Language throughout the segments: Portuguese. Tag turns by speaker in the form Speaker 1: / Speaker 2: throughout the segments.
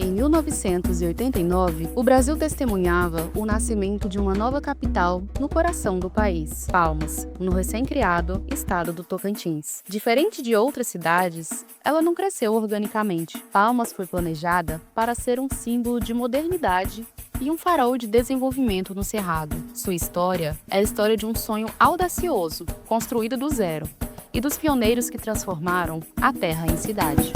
Speaker 1: Em 1989, o Brasil testemunhava o nascimento de uma nova capital no coração do país, Palmas, no recém-criado estado do Tocantins. Diferente de outras cidades, ela não cresceu organicamente. Palmas foi planejada para ser um símbolo de modernidade e um farol de desenvolvimento no Cerrado. Sua história é a história de um sonho audacioso, construído do zero, e dos pioneiros que transformaram a terra em cidade.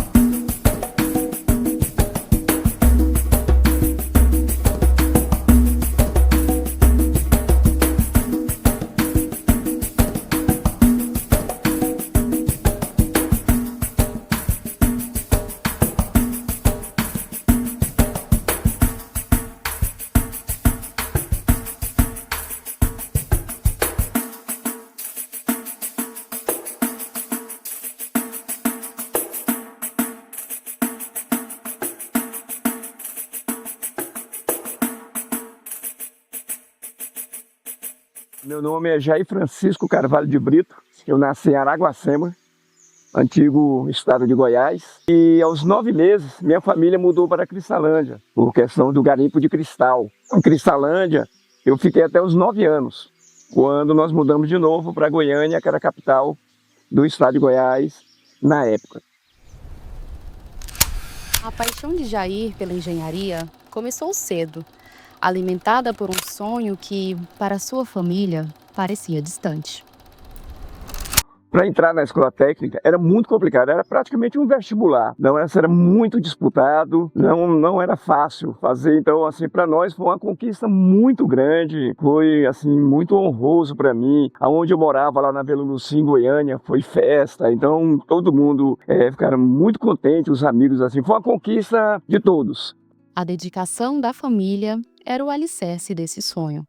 Speaker 2: Meu nome é Jair Francisco Carvalho de Brito, eu nasci em Araguacema, antigo estado de Goiás, e aos 9 meses minha família mudou para Cristalândia, por questão do garimpo de cristal. Em Cristalândia eu fiquei até os 9 anos, quando nós mudamos de novo para Goiânia, que era a capital do estado de Goiás na época.
Speaker 1: A paixão de Jair pela engenharia começou cedo, alimentada por um sonho que, para sua família, parecia distante.
Speaker 2: Para entrar na escola técnica era muito complicado, era praticamente um vestibular. Não, era muito disputado, não era fácil fazer. Então, assim, para nós foi uma conquista muito grande, foi assim muito honroso para mim. Aonde eu morava lá na Vila Lucia, em Goiânia, foi festa. Então, todo mundo ficaram muito contente, os amigos assim. Foi uma conquista de todos.
Speaker 1: A dedicação da família era o alicerce desse sonho.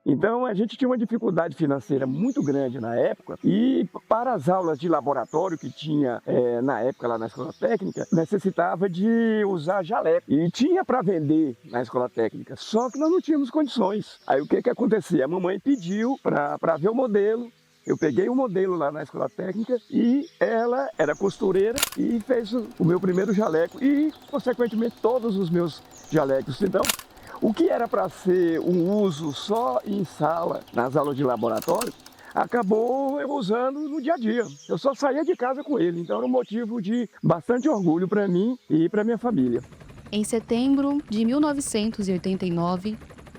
Speaker 2: Então, a gente tinha uma dificuldade financeira muito grande na época e para as aulas de laboratório que tinha na época lá na escola técnica, necessitava de usar jaleco. E tinha para vender na escola técnica, só que nós não tínhamos condições. Aí o que acontecia? A mamãe pediu para ver o modelo. Eu peguei o modelo lá na escola técnica e ela era costureira e fez o meu primeiro jaleco e, consequentemente, todos os meus jalecos. Então, o que era para ser um uso só em sala, nas aulas de laboratório, acabou eu usando no dia a dia. Eu só saía de casa com ele, então era um motivo de bastante orgulho para mim e para minha família.
Speaker 1: Em setembro de 1989,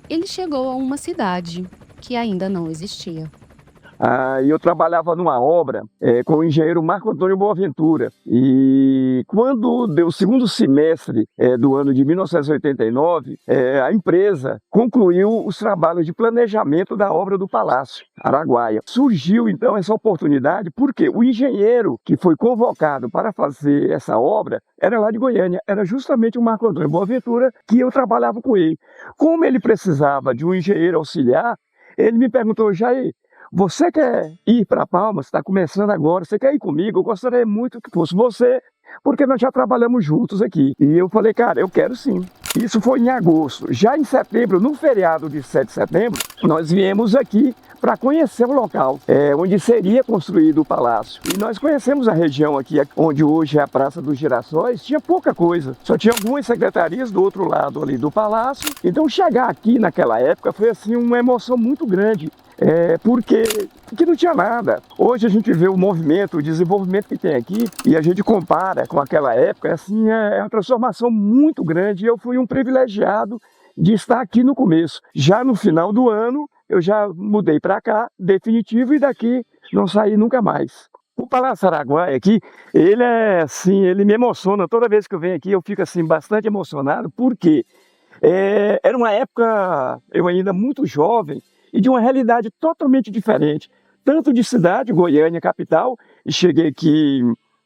Speaker 1: ele chegou a uma cidade que ainda não existia.
Speaker 2: E eu trabalhava numa obra com o engenheiro Marco Antônio Boaventura. E quando deu o segundo semestre do ano de 1989, a empresa concluiu os trabalhos de planejamento da obra do Palácio Araguaia. Surgiu então essa oportunidade porque o engenheiro que foi convocado para fazer essa obra era lá de Goiânia, era justamente o Marco Antônio Boaventura, que eu trabalhava com ele. Como ele precisava de um engenheiro auxiliar, ele me perguntou: Jair, você quer ir para Palmas? Está começando agora, você quer ir comigo? Eu gostaria muito que fosse você, porque nós já trabalhamos juntos aqui. E eu falei: cara, eu quero sim. Isso foi em agosto. Já em setembro, no feriado de 7 de setembro, nós viemos aqui para conhecer o local onde seria construído o palácio. E nós conhecemos a região aqui, onde hoje é a Praça dos Girassóis, tinha pouca coisa. Só tinha algumas secretarias do outro lado ali do palácio. Então chegar aqui naquela época foi assim uma emoção muito grande. Porque não tinha nada. Hoje a gente vê o movimento, o desenvolvimento que tem aqui e a gente compara com aquela época, assim, é uma transformação muito grande e eu fui um privilegiado de estar aqui no começo. Já no final do ano, eu já mudei para cá, definitivo, e daqui não saí nunca mais. O Palácio Araguaia aqui, ele é assim, ele me emociona. Toda vez que eu venho aqui eu fico assim bastante emocionado, porque era uma época, eu ainda muito jovem, e de uma realidade totalmente diferente, tanto de cidade, Goiânia, capital, e cheguei aqui,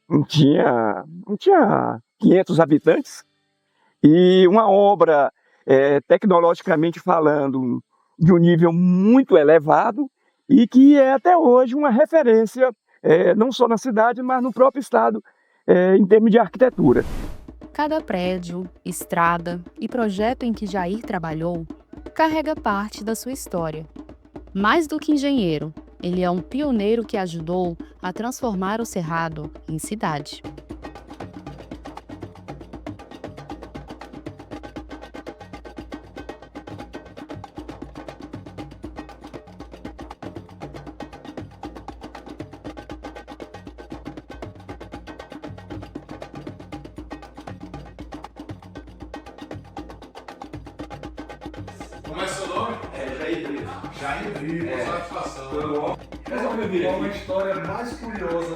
Speaker 2: não tinha 500 habitantes, e uma obra, tecnologicamente falando, de um nível muito elevado, e que é até hoje uma referência, não só na cidade, mas no próprio estado, em termos de arquitetura.
Speaker 1: Cada prédio, estrada e projeto em que Jair trabalhou carrega parte da sua história. Mais do que engenheiro, ele é um pioneiro que ajudou a transformar o Cerrado em cidade.
Speaker 3: Como é seu nome?
Speaker 2: Jair Brito.
Speaker 3: Jair Brito, satisfação.
Speaker 2: Qual
Speaker 3: Qual a história mais curiosa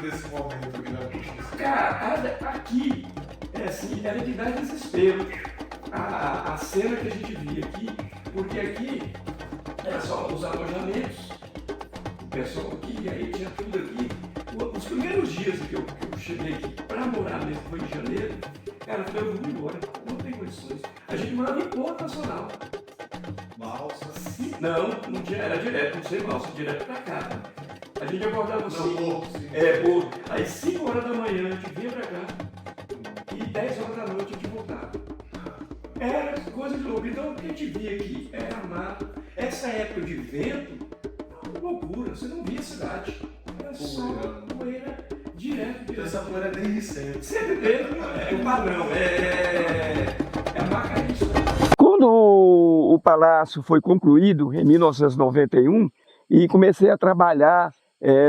Speaker 3: desse momento aqui na justiça?
Speaker 2: Cara, aqui, assim, era de dar desespero a cena que a gente via aqui, porque aqui era só os alojamentos, o pessoal aqui, e aí tinha tudo aqui. Os primeiros dias que eu cheguei aqui para morar mesmo foi em janeiro, cara, eu falei, eu vou embora, não tem condições. A gente morava em Porto Nacional.
Speaker 3: Balsa.
Speaker 2: Não tinha, era direto, não sei balsa, direto pra cá. A gente acordava assim.
Speaker 3: Porto, sim.
Speaker 2: Porto. Aí 5 horas da manhã a gente vinha pra cá e 10 horas da noite a gente voltava. Era coisa de louco. Então o que a gente via aqui era mato. Essa época de vento, uma loucura, você não via cidade. Era só poeira direto.
Speaker 3: Essa poeira é bem recente.
Speaker 2: Sempre teve, é o padrão, é a marca disso. Quando o palácio foi concluído, em 1991, e comecei a trabalhar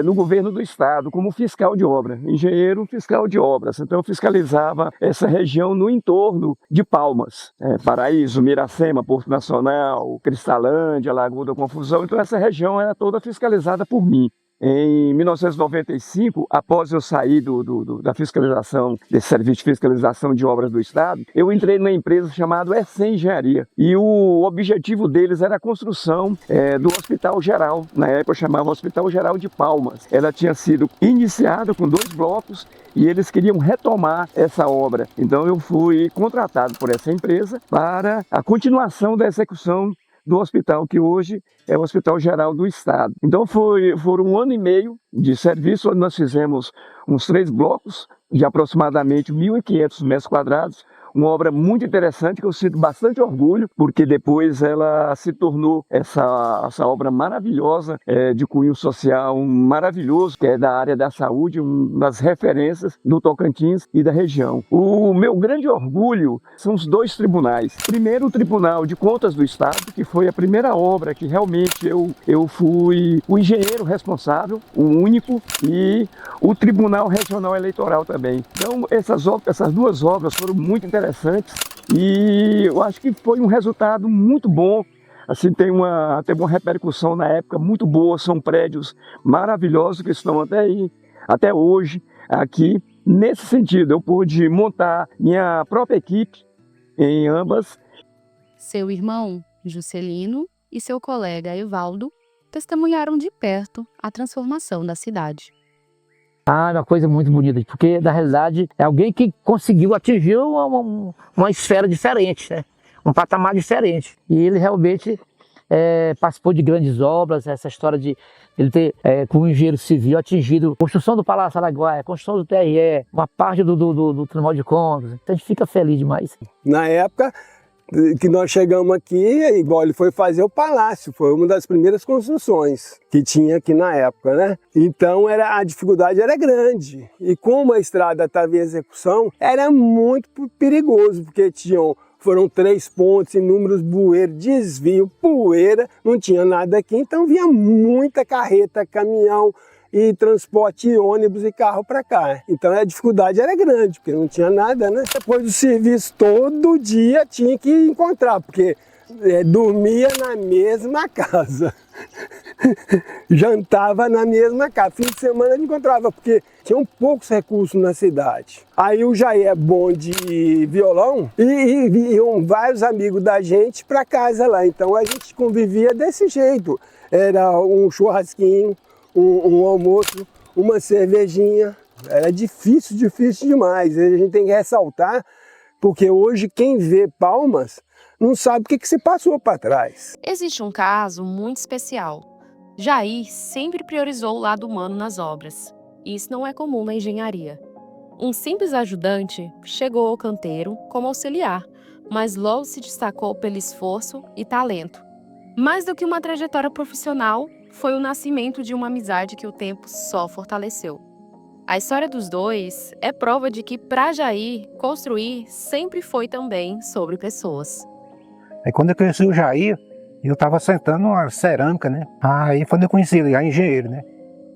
Speaker 2: no governo do estado como fiscal de obra, engenheiro fiscal de obras. Então eu fiscalizava essa região no entorno de Palmas, Paraíso, Miracema, Porto Nacional, Cristalândia, Lagoa da Confusão. Então essa região era toda fiscalizada por mim. Em 1995, após eu sair da fiscalização, desse serviço de fiscalização de obras do Estado, eu entrei numa empresa chamada EC Engenharia. E o objetivo deles era a construção do Hospital Geral. Na época eu chamava Hospital Geral de Palmas. Ela tinha sido iniciada com 2 blocos e eles queriam retomar essa obra. Então eu fui contratado por essa empresa para a continuação da execução do hospital, que hoje é o Hospital Geral do Estado. Então foram 1 ano e meio de serviço, onde nós fizemos uns 3 blocos de aproximadamente 1.500 metros quadrados, uma obra muito interessante que eu sinto bastante orgulho, porque depois ela se tornou essa obra maravilhosa de cunho social, maravilhoso, que é da área da saúde, uma das referências do Tocantins e da região. O meu grande orgulho são os 2 tribunais. Primeiro, o Tribunal de Contas do Estado, que foi a primeira obra que realmente eu fui o engenheiro responsável, o único, e o Tribunal Regional Eleitoral também. Então, essas 2 obras foram muito interessantes e eu acho que foi um resultado muito bom. Assim, teve uma repercussão na época muito boa, são prédios maravilhosos que estão até hoje aqui. Nesse sentido, eu pude montar minha própria equipe em ambas.
Speaker 1: Seu irmão, Juscelino, e seu colega, Evaldo, testemunharam de perto a transformação da cidade.
Speaker 4: É uma coisa muito bonita, porque na realidade é alguém que conseguiu atingir uma esfera diferente, né? Um patamar diferente. E ele realmente participou de grandes obras, essa história de ele ter, como engenheiro civil, atingido a construção do Palácio Araguaia, a construção do TRE, uma parte do Tribunal de Contas. Então a gente fica feliz demais.
Speaker 5: Na época que nós chegamos aqui, igual ele foi fazer o palácio, foi uma das primeiras construções que tinha aqui na época, né? Então a dificuldade era grande, e como a estrada estava em execução, era muito perigoso, porque foram 3 pontos, inúmeros bueiros, desvio, poeira, não tinha nada aqui, então vinha muita carreta, caminhão, e transporte ônibus e carro para cá. Então a dificuldade era grande, porque não tinha nada, né? Depois do serviço, todo dia tinha que encontrar, porque dormia na mesma casa. Jantava na mesma casa. Fim de semana encontrava, porque tinham poucos recursos na cidade. Aí o Jair é bom de violão e iam vários amigos da gente para casa lá. Então a gente convivia desse jeito. Era um churrasquinho, um almoço, uma cervejinha. Era difícil demais. A gente tem que ressaltar, porque hoje quem vê Palmas não sabe o que se passou para trás.
Speaker 1: Existe um caso muito especial. Jair sempre priorizou o lado humano nas obras. Isso não é comum na engenharia. Um simples ajudante chegou ao canteiro como auxiliar, mas logo se destacou pelo esforço e talento. Mais do que uma trajetória profissional, foi o nascimento de uma amizade que o tempo só fortaleceu. A história dos dois é prova de que, para Jair, construir sempre foi também sobre pessoas.
Speaker 6: Aí quando eu conheci o Jair, eu estava sentando uma cerâmica, né? Aí quando eu conheci ele, engenheiro, né?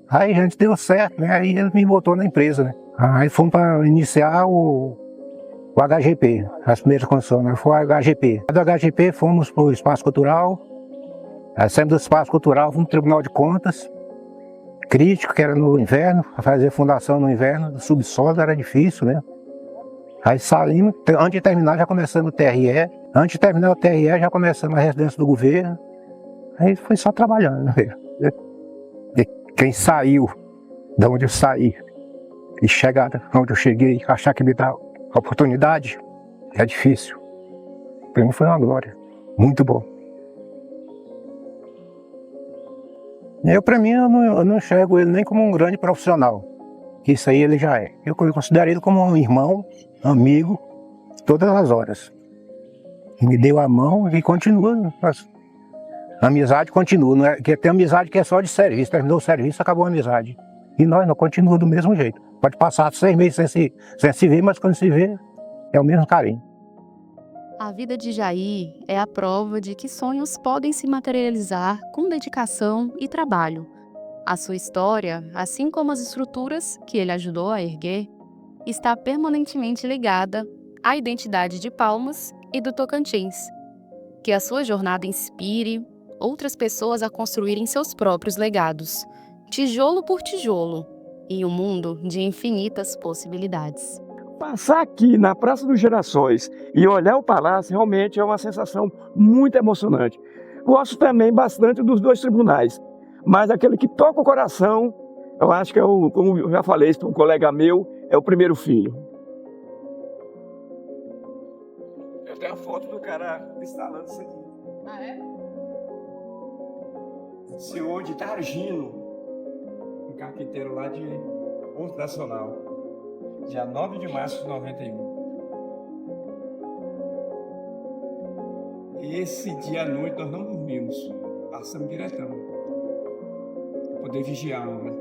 Speaker 6: Aí a gente deu certo, né? Aí ele me botou na empresa, né? Aí fomos para iniciar o o HGP, as primeiras construções, né? Foi o HGP. Do HGP fomos para o Espaço Cultural, saímos do Espaço Cultural, fomos para o Tribunal de Contas, crítico, que era no inverno, fazer fundação no inverno, do subsolo era difícil, né? Aí saímos, antes de terminar já começamos o TRE, antes de terminar o TRE já começamos a residência do governo, aí foi só trabalhando, né? E quem saiu, de onde eu saí, e chegar onde eu cheguei, achar que me dá oportunidade, é difícil. Para mim foi uma glória, muito bom. Para mim, eu não enxergo ele nem como um grande profissional, que isso aí ele já é. Eu considero ele como um irmão, amigo, todas as horas. Me deu a mão e continua. A amizade continua, não é, porque tem amizade que é só de serviço, terminou o serviço, acabou a amizade. E nós não continua do mesmo jeito. Pode passar 6 meses sem se ver, mas quando se vê, é o mesmo carinho.
Speaker 1: A vida de Jair é a prova de que sonhos podem se materializar com dedicação e trabalho. A sua história, assim como as estruturas que ele ajudou a erguer, está permanentemente ligada à identidade de Palmas e do Tocantins. Que a sua jornada inspire outras pessoas a construírem seus próprios legados, tijolo por tijolo, em um mundo de infinitas possibilidades.
Speaker 2: Passar aqui na Praça dos Gerações e olhar o palácio realmente é uma sensação muito emocionante. Gosto também bastante dos 2 tribunais, mas aquele que toca o coração, eu acho que é como eu já falei para um colega meu, é o primeiro filho. Eu tenho a foto do cara instalando isso aqui.
Speaker 1: Ah, é?
Speaker 2: Senhor de Targino, um carpinteiro lá de Porto Nacional. Dia 9 de março de 91. E esse dia à noite nós não dormimos, passamos diretão, para poder vigiar a obra.